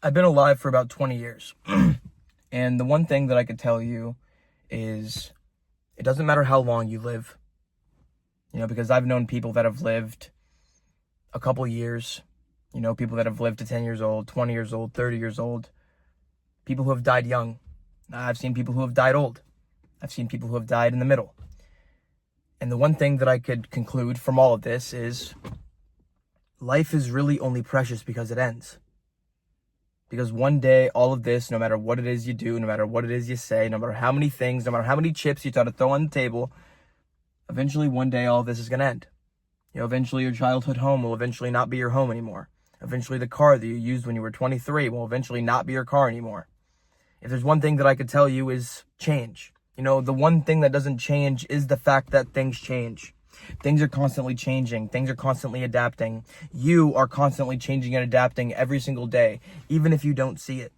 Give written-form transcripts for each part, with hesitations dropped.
I've been alive for about 20 years. And the one thing that I could tell you is it doesn't matter how long you live. Because I've known people that have lived a couple years, people that have lived to 10 years old, 20 years old, 30 years old, people who have died young. I've seen people who have died old. I've seen people who have died in the middle. And the one thing that I could conclude from all of this is life is really only precious because it ends. Because one day, all of this, no matter what it is you do, no matter what it is you say, no matter how many things, no matter how many chips you try to throw on the table, eventually one day all of this is going to end. Eventually your childhood home will eventually not be your home anymore. Eventually the car that you used when you were 23 will eventually not be your car anymore. If there's one thing that I could tell you is change. The one thing that doesn't change is the fact that things change. Things are constantly changing. Things are constantly adapting. You are constantly changing and adapting every single day, even if you don't see it.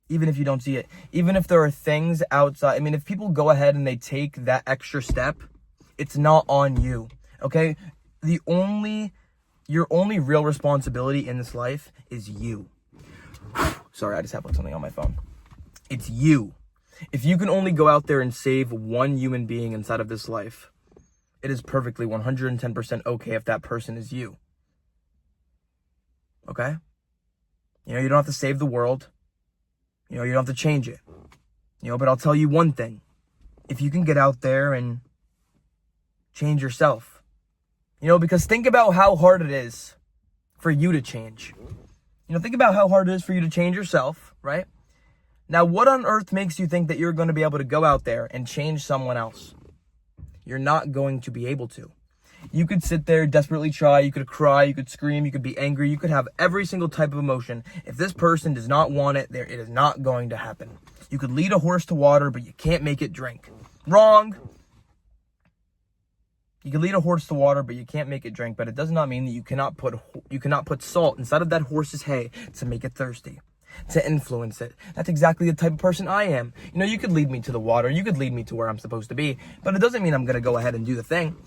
Even if you don't see it. Even if there are things outside. If people go ahead and they take that extra step, it's not on you. Okay? Your only real responsibility in this life is you. Sorry, I just have something on my phone. It's you. If you can only go out there and save one human being inside of this life, it is perfectly 110% okay if that person is you. Okay? You don't have to save the world. You don't have to change it. But I'll tell you one thing. If you can get out there and change yourself. Because think about how hard it is for you to change. Think about how hard it is for you to change yourself, right? Now, what on earth makes you think that you're going to be able to go out there and change someone else? You're not going to be able to. You could sit there, desperately try, you could cry, you could scream, you could be angry, you could have every single type of emotion. If this person does not want it, it is not going to happen. You could lead a horse to water, but you can't make it drink. Wrong. You can lead a horse to water, but you can't make it drink. But it does not mean that you cannot put salt inside of that horse's hay to make it thirsty, to influence it. That's exactly the type of person I am. You could lead me to the water. You could lead me to where I'm supposed to be. But it doesn't mean I'm going to go ahead and do the thing.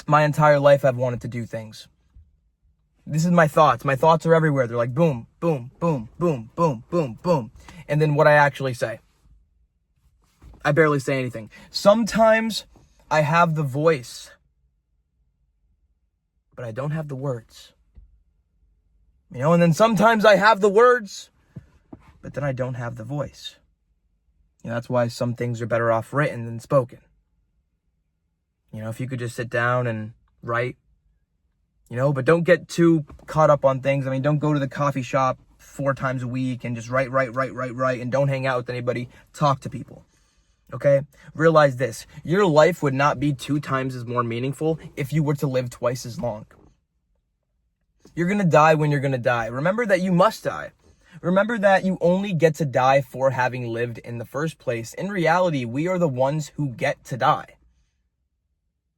My entire life, I've wanted to do things. This is my thoughts. My thoughts are everywhere. They're like boom, boom, boom, boom, boom, boom, boom. And then what I actually say. I barely say anything. Sometimes I have the voice, but I don't have the words. And then sometimes I have the words, but then I don't have the voice. That's why some things are better off written than spoken. If you could just sit down and write, but don't get too caught up on things. Don't go to the coffee shop 4 times a week and just write, and don't hang out with anybody. Talk to people. Okay? Realize this. Your life would not be 2 times as more meaningful if you were to live twice as long. You're going to die when you're going to die. Remember that you must die. Remember that you only get to die for having lived in the first place. In reality, we are the ones who get to die.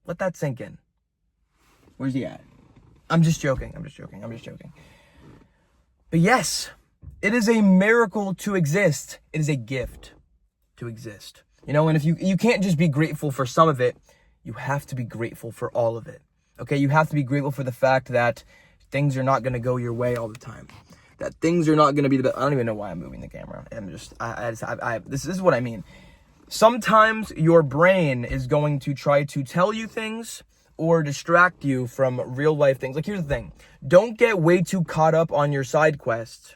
Let that sink in. Where's he at? I'm just joking. But yes, it is a miracle to exist. It is a gift to exist. And if you can't just be grateful for some of it, you have to be grateful for all of it. Okay? You have to be grateful for the fact that things are not going to go your way all the time. That things are not going to be the best. I don't even know why I'm moving the camera. This is what I mean. Sometimes your brain is going to try to tell you things or distract you from real life things. Like, here's the thing. Don't get way too caught up on your side quest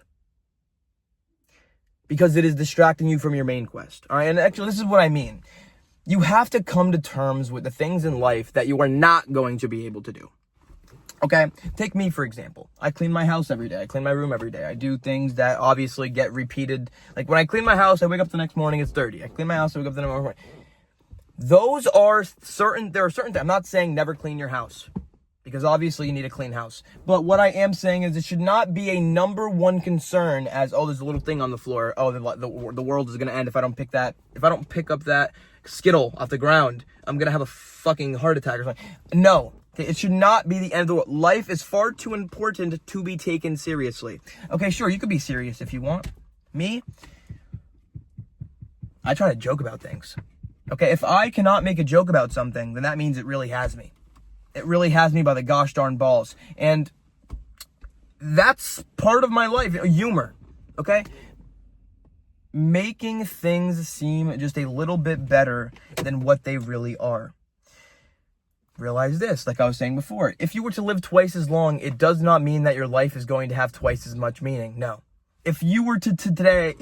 because it is distracting you from your main quest. All right. And actually, this is what I mean. You have to come to terms with the things in life that you are not going to be able to do. Okay, take me for example. I clean my house every day. I clean my room every day. I do things that obviously get repeated. Like when I clean my house, I wake up the next morning, it's dirty. I clean my house, I wake up the next morning. There are certain things. I'm not saying never clean your house, because obviously you need a clean house. But what I am saying is it should not be a number one concern as, oh, there's a little thing on the floor. Oh, the world is going to end if I don't pick up that Skittle off the ground. I'm going to have a fucking heart attack or something. No. Okay, it should not be the end of the world. Life is far too important to be taken seriously. Okay, sure, you could be serious if you want. Me? I try to joke about things. Okay, if I cannot make a joke about something, then that means it really has me. It really has me by the gosh darn balls. And that's part of my life, humor, okay? Making things seem just a little bit better than what they really are. Realize this, like I was saying before, if you were to live twice as long, it does not mean that your life is going to have twice as much meaning. No. If you were to today,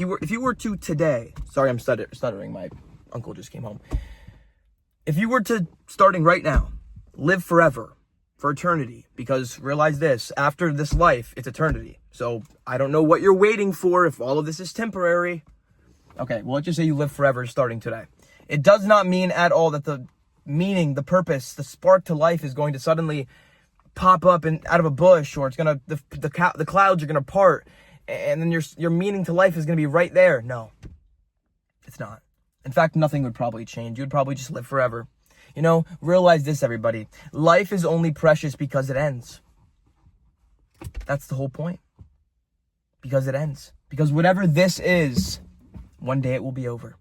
sorry, I'm stuttering, my uncle just came home. If you were to, starting right now, live forever, for eternity, because realize this, after this life, it's eternity. So I don't know what you're waiting for if all of this is temporary. Okay, well, let's just say you live forever starting today. It does not mean at all that the meaning, the purpose, the spark to life is going to suddenly pop up out of a bush, or it's gonna the clouds are gonna part, and then your meaning to life is gonna be right there. No, it's not. In fact, nothing would probably change. You would probably just live forever. You know, realize this, everybody. Life is only precious because it ends. That's the whole point. Because it ends. Because whatever this is, one day it will be over.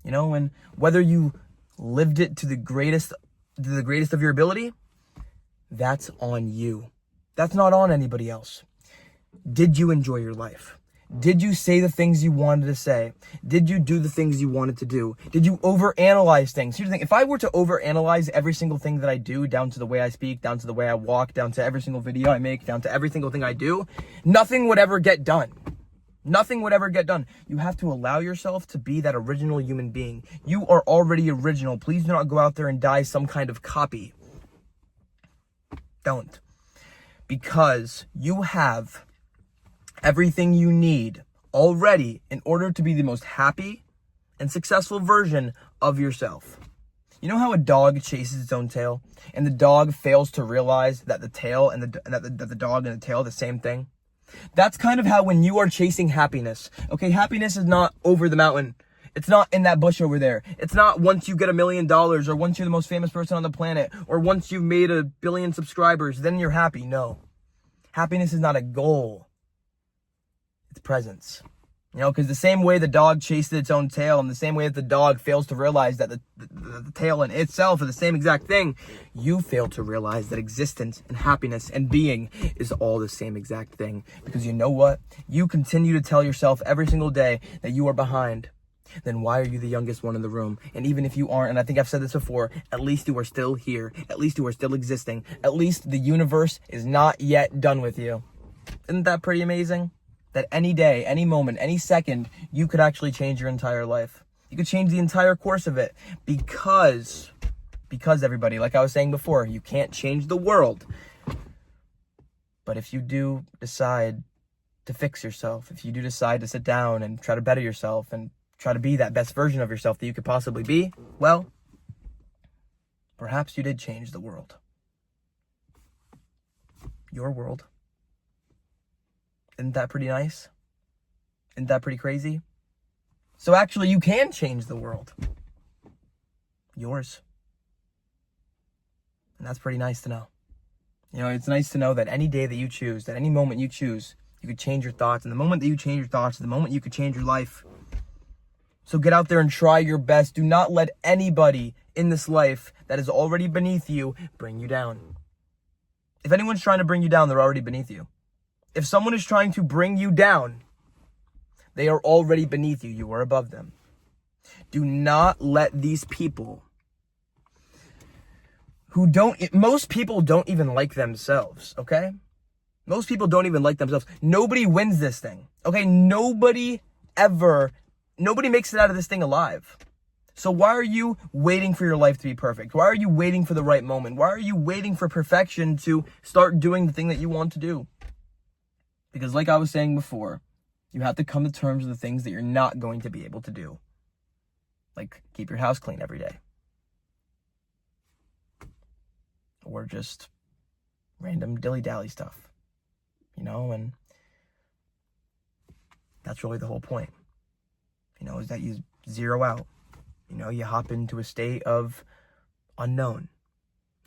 You know, and whether you lived it to the greatest of your ability, that's on you. That's not on anybody else. Did you enjoy your life? Did you say the things you wanted to say? Did you do the things you wanted to do? Did you overanalyze things? Here's the thing. If I were to overanalyze every single thing that I do, down to the way I speak, down to the way I walk, down to every single video I make, down to every single thing I do, nothing would ever get done. Nothing would ever get done. You have to allow yourself to be that original human being. You are already original. Please do not go out there and die some kind of copy. Don't. Because you have everything you need already in order to be the most happy and successful version of yourself. You know how a dog chases its own tail, and the dog fails to realize that the tail and the dog and the tail are the same thing? That's kind of how when you are chasing happiness. Okay, happiness is not over the mountain. It's not in that bush over there. It's not once you get $1 million, or once you're the most famous person on the planet, or once you've made 1 billion subscribers, then you're happy. No. Happiness is not a goal. It's presence. You know, because the same way the dog chased its own tail, and the same way that the dog fails to realize that the tail in itself are the same exact thing, you fail to realize that existence and happiness and being is all the same exact thing. Because you know what? You continue to tell yourself every single day that you are behind. Then why are you the youngest one in the room? And even if you aren't, and I think I've said this before, at least you are still here. At least you are still existing. At least the universe is not yet done with you. Isn't that pretty amazing? That any day, any moment, any second, you could actually change your entire life. You could change the entire course of it. Because everybody, like I was saying before, you can't change the world. But if you do decide to fix yourself, if you do decide to sit down and try to better yourself and try to be that best version of yourself that you could possibly be, well, perhaps you did change the world. Your world. Isn't that pretty nice? Isn't that pretty crazy? So actually, you can change the world. Yours. And that's pretty nice to know. You know, it's nice to know that any day that you choose, that any moment you choose, you could change your thoughts. And the moment that you change your thoughts, the moment you could change your life. So get out there and try your best. Do not let anybody in this life that is already beneath you bring you down. If anyone's trying to bring you down, they're already beneath you. If someone is trying to bring you down, they are already beneath you. You are above them. Do not let these people most people don't even like themselves, okay? Most people don't even like themselves. Nobody wins this thing, okay? Nobody makes it out of this thing alive. So why are you waiting for your life to be perfect? Why are you waiting for the right moment? Why are you waiting for perfection to start doing the thing that you want to do? Because like I was saying before, you have to come to terms with the things that you're not going to be able to do. Like keep your house clean every day. Or just random dilly-dally stuff. You know, and that's really the whole point. You know, is that you zero out. You know, you hop into a state of unknown.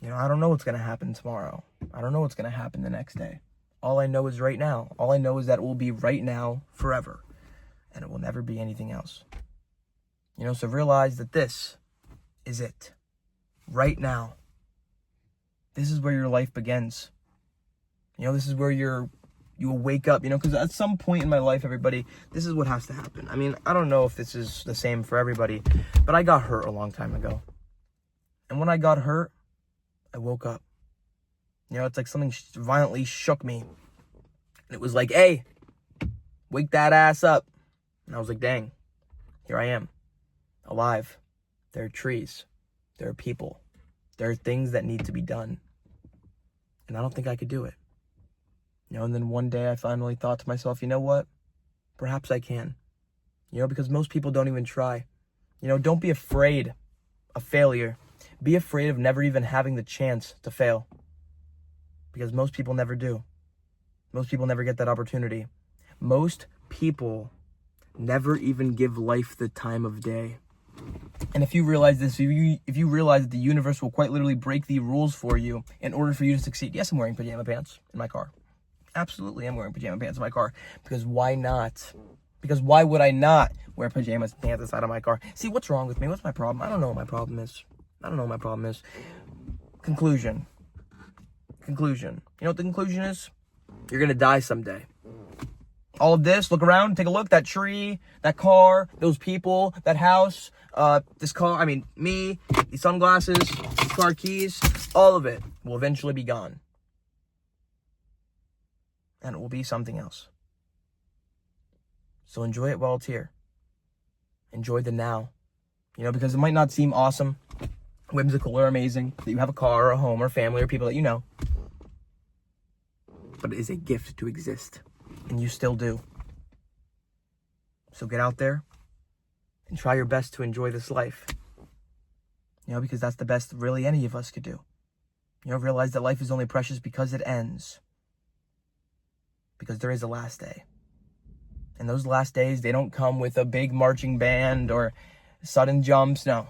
You know, I don't know what's going to happen tomorrow. I don't know what's going to happen the next day. All I know is right now. All I know is that it will be right now forever. And it will never be anything else. You know, so realize that this is it. Right now. This is where your life begins. You know, this is where your You will wake up, because at some point in my life, everybody, this is what has to happen. I mean, I don't know if this is the same for everybody, but I got hurt a long time ago. And when I got hurt, I woke up. It's like something violently shook me. And it was like, hey, wake that ass up. And I was like, dang, here I am, alive. There are trees. There are people. There are things that need to be done. And I don't think I could do it. And then one day I finally thought to myself, you know what? Perhaps I can. Because most people don't even try. Don't be afraid of failure. Be afraid of never even having the chance to fail. Because most people never do. Most people never get that opportunity. Most people never even give life the time of day. And if you realize this, if you realize that the universe will quite literally break the rules for you in order for you to succeed. Yes, I'm wearing pajama pants in my car. Absolutely, I'm wearing pajama pants in my car. Because why not? Because why would I not wear pajama pants inside of my car? See, what's wrong with me? What's my problem? I don't know what my problem is. Conclusion. You know what the conclusion is? You're going to die someday. All of this, look around, take a look, that tree, that car, those people, that house, this car, me, these sunglasses, car keys, all of it will eventually be gone. And it will be something else. So enjoy it while it's here. Enjoy the now. Because it might not seem awesome, whimsical, or amazing that you have a car or a home or family or people that you know. But it is a gift to exist. And you still do. So get out there and try your best to enjoy this life. Because that's the best really any of us could do. Realize that life is only precious because it ends. Because there is a last day. And those last days, they don't come with a big marching band or sudden jumps. No.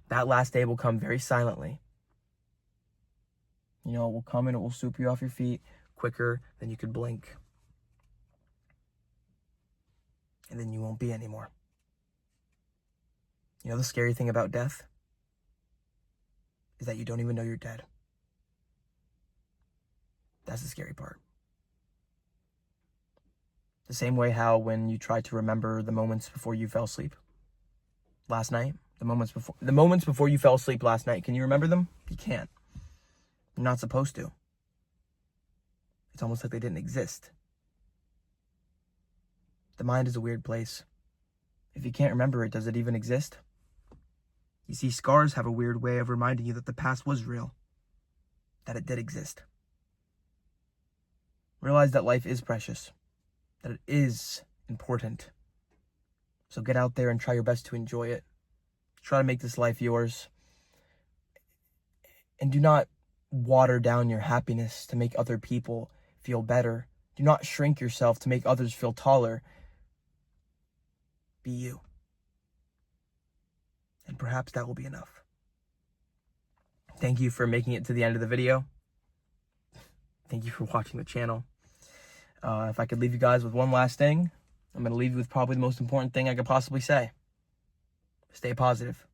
That last day will come very silently. It will come and it will swoop you off your feet quicker than you could blink. And then you won't be anymore. The scary thing about death is that you don't even know you're dead. That's the scary part. The same way how when you try to remember the moments before you fell asleep last night, the moments before you fell asleep last night, can you remember them? You can't. You're not supposed to. It's almost like they didn't exist. The mind is a weird place. If you can't remember it, does it even exist? You see, scars have a weird way of reminding you that the past was real, that it did exist. Realize that life is precious, that it is important. So get out there and try your best to enjoy it. Try to make this life yours. And do not water down your happiness to make other people feel better. Do not shrink yourself to make others feel taller. Be you. And perhaps that will be enough. Thank you for making it to the end of the video. Thank you for watching the channel. If I could leave you guys with one last thing, I'm going to leave you with probably the most important thing I could possibly say. Stay positive.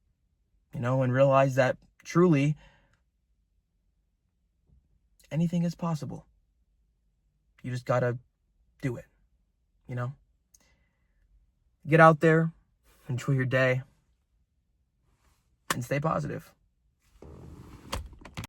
And realize that truly anything is possible. You just got to do it. Get out there, enjoy your day, and stay positive.